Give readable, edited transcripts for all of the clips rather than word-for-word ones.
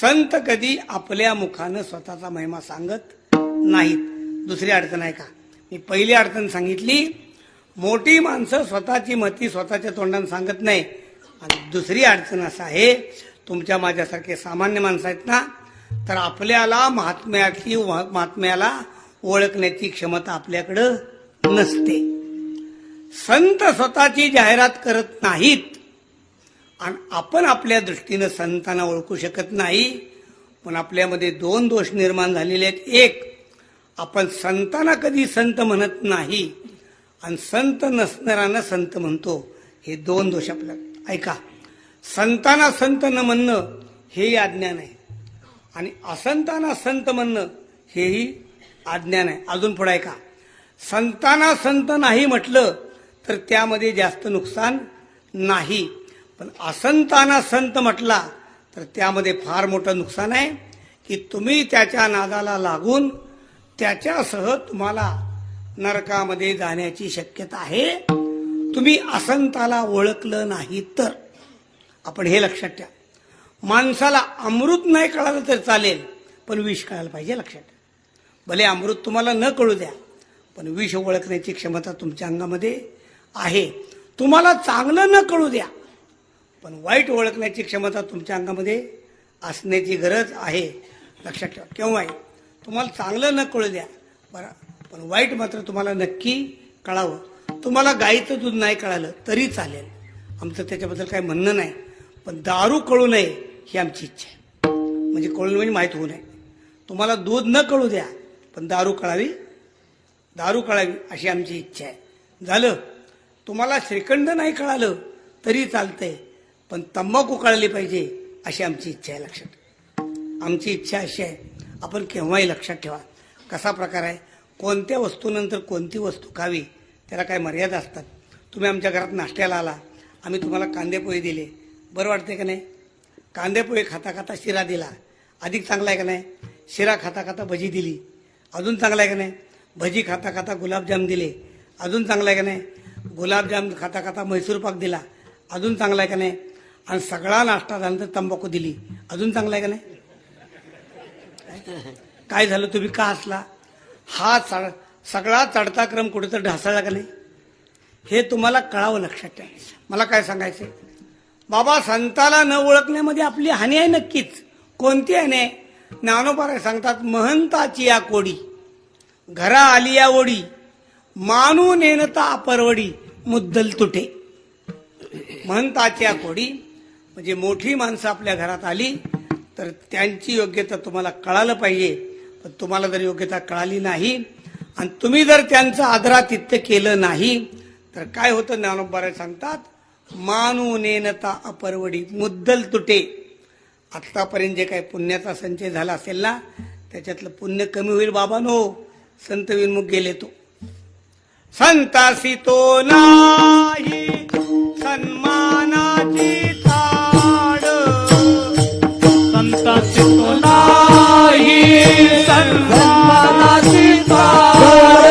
संत कधी आपल्या मुखानं स्वतःचा महिमा सांगत नाहीत. दुसरी अडचण आहे का? मी पहिली अडचण सांगितली, मोठी माणसं स्वतःची मती स्वतःच्या तोंडाने सांगत नाही. आणि दुसरी अडचण असं आहे, तुमच्या माझ्यासारखे सामान्य माणसं आहेत ना, तर आपल्याला महात्म्याला ओळखण्याची क्षमता आपल्याकडं नसते. संत स्वतःची जाहिरात करत नाहीत आणि आपण आपल्या दृष्टीनं संतांना ओळखू शकत नाही. पण आपल्यामध्ये दोन दोष निर्माण झालेले आहेत. एक, आपण संतांना कधी संत म्हणत नाही आणि संत नसणाऱ्यांना संत म्हणतो. हे दोन दोष आपल्याला. ऐका, संतांना संत न म्हणणं हेही अज्ञान आहे आणि असंतांना संत म्हणणं हेही अज्ञान आहे. अजून पुढे ऐका, संतांना संत नाही म्हटलं तर त्यामध्ये जास्त नुकसान नाही, पण असंतांना संत म्हटला तर त्यामध्ये फार मोठं नुकसान आहे की तुम्ही त्याच्या नादाला लागून त्याच्यासह तुम्हाला नरकामध्ये जाण्याची शक्यता आहे. तुम्ही असंताला ओळखलं नाही तर. आपण हे लक्षात ठेवा. माणसाला अमृत नाही कळालं तर चालेल, पण विष कळायला पाहिजे. लक्षात ठेवा. भले अमृत तुम्हाला न कळू द्या, पण विष ओळखण्याची क्षमता तुमच्या अंगामध्ये आहे. तुम्हाला चांगलं न कळू द्या, पण वाईट ओळखण्याची क्षमता तुमच्या अंगामध्ये असण्याची गरज आहे. लक्षात ठेवा. केव्हा आहे? तुम्हाला चांगलं न कळू द्या बरं, पण वाईट मात्र तुम्हाला नक्की कळावं. तुम्हाला गाईचं दूध नाही कळालं तरी चालेल, आमचं त्याच्याबद्दल काही म्हणणं नाही, पण दारू कळू नये ही आमची इच्छा आहे. म्हणजे कळून म्हणजे माहीत होऊ नये. तुम्हाला दूध न कळू द्या, पण दारू कळावी अशी आमची इच्छा आहे. झालं. तुम्हाला श्रीखंड नाही कळालं तरी चालतंय, पण तंबाखू कळली पाहिजे अशी आमची इच्छा आहे. लक्षात. आमची इच्छा अशी आहे. आपण केव्हाही लक्षात ठेवा कसा प्रकार आहे. कोणत्या वस्तूनंतर कोणती वस्तू खावी त्याला काही मर्यादा असतात. तुम्ही आमच्या घरात नाश्त्याला आला, आम्ही तुम्हाला कांदेपोहे दिले, बरं वाटते का नाही? कांदेपोहे खाता खाता शिरा दिला, अधिक चांगला आहे का नाही? शिरा खाता खाता भजी दिली, अजून चांगला आहे का नाही? भजी खाता खाता गुलाबजाम दिले, अजून चांगला आहे का नाही? गुलाबजाम खाता खाता म्हैसूर पाक दिला, अजून चांगला आहे का नाही? आणि सगळा नाश्ता झाल्यानंतर तंबाखू दिली, अजून चांगला आहे का नाही? काय झालं? तुम्ही का हसला? हा सगळा चढता क्रम कुठेतरी ढासळला का नाही? हे तुम्हाला कळावं. लक्षात ठेवा. मला काय सांगायचंय, बाबा संताला न ओळखण्यामध्ये आपली हानी आहे नक्कीच. कोणती हानी आहे? ज्ञानोबा सांगतात, महंताची या कोडी घरा आली या ओढी, मानू नेनता अपरवडी मुद्दल तुटे. महंताच्या कोडी म्हणजे मोठी माणसं आपल्या घरात आली तर त्यांची योग्यता तुम्हाला कळालं पाहिजे. पण तुम्हाला जर योग्यता कळाली नाही आणि तुम्ही जर त्यांचं आदरातिथ्य केलं नाही तर काय होतं? ज्ञानोबा सांगतात, मानू नेनता अपरवडी मुद्दल तुटे. आत्तापर्यंत जे काही पुण्याचा संचय झाला असेल ना, त्याच्यातलं पुण्य कमी होईल बाबांनो. संत विनमुख गेले तो. संतासी तो नाही सन्मानाची थाड, संताची तो नाही सन्मानाची थाड,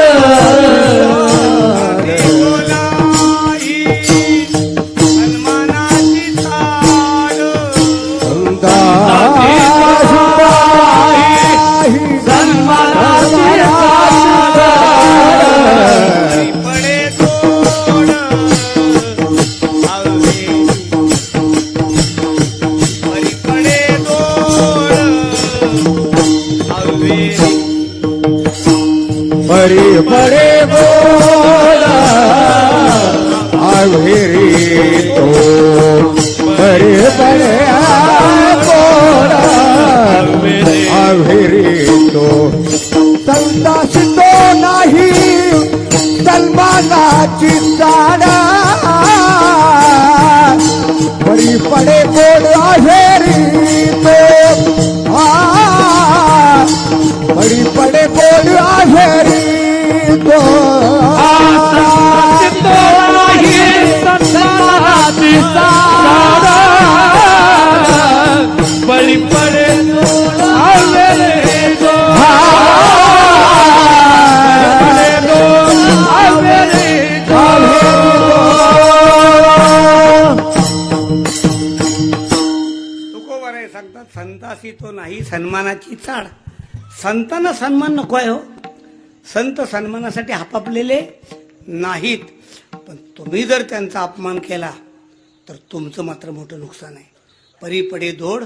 सन्मानाची थाड, सन्मानाची पडे तोड हरी पडे तोड परी पडे बोला आवेरी तो, परी पडे बोला आवेरी तो. संताची तो नाही सन्मानाची जाडा, परी पडे बोल आवेरी तो. परी पडे बोल आवेरी तो. संताची तो नाही सन्मानाची थाड, बळी पडे आवेरी तो, तुकोबाराय सांगतात, संतासी संताची तो नाही सन्मानाची चाड. संतांना सन्मान नको आहे हो. संत सन्मानासाठी हापापलेले नाहीत. पण तुम्ही जर त्यांचा अपमान केला तर तुमचं मात्र मोठं नुकसान आहे. परी पडे दोड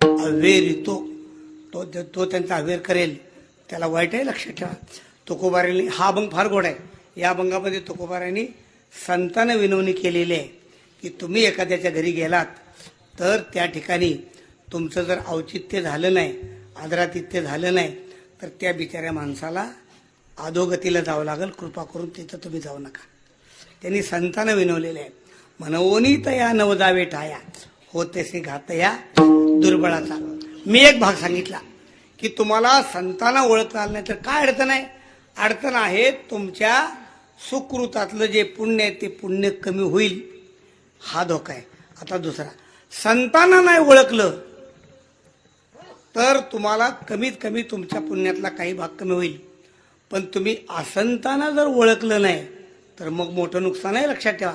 अव्हेर येतो. तो त्यांचा अव्हेर करेल त्याला वाईट आहे, लक्षात ठेवा. तुकोबारांनी हा अभंग फार गोड आहे. या अभंगामध्ये तुकोबारांनी संतांना विनवणी केलेली आहे की तुम्ही एखाद्याच्या घरी गेलात तर त्या ठिकाणी तुमचं जर औचित्य झालं नाही, आदरातिथ्य झालं नाही, तर त्या बिचाऱ्या माणसाला अधोगतीला जावं लागेल. कृपा करून तिथं तुम्ही जाऊ नका. त्यांनी संतांना विनवलेले आहे. मनवोनी तया नवदावे ठाया होतेसे घातया दुर्बळाचा. मी एक भाग सांगितला की तुम्हाला संतांना ओळखता आलं नाही तर काय अडचण आहे. अडचण आहे तुमच्या सुकृतातलं जे पुण्य आहे ते पुण्य कमी होईल, हा धोका आहे. आता दुसरा, संतांना नाही ओळखलं तर तुम्हाला कमीत कमी तुमच्या पुण्यातला काही भाग कमी होईल. पण तुम्ही असंतांना जर ओळखलं नाही तर मग मोठं नुकसान आहे, लक्षात ठेवा.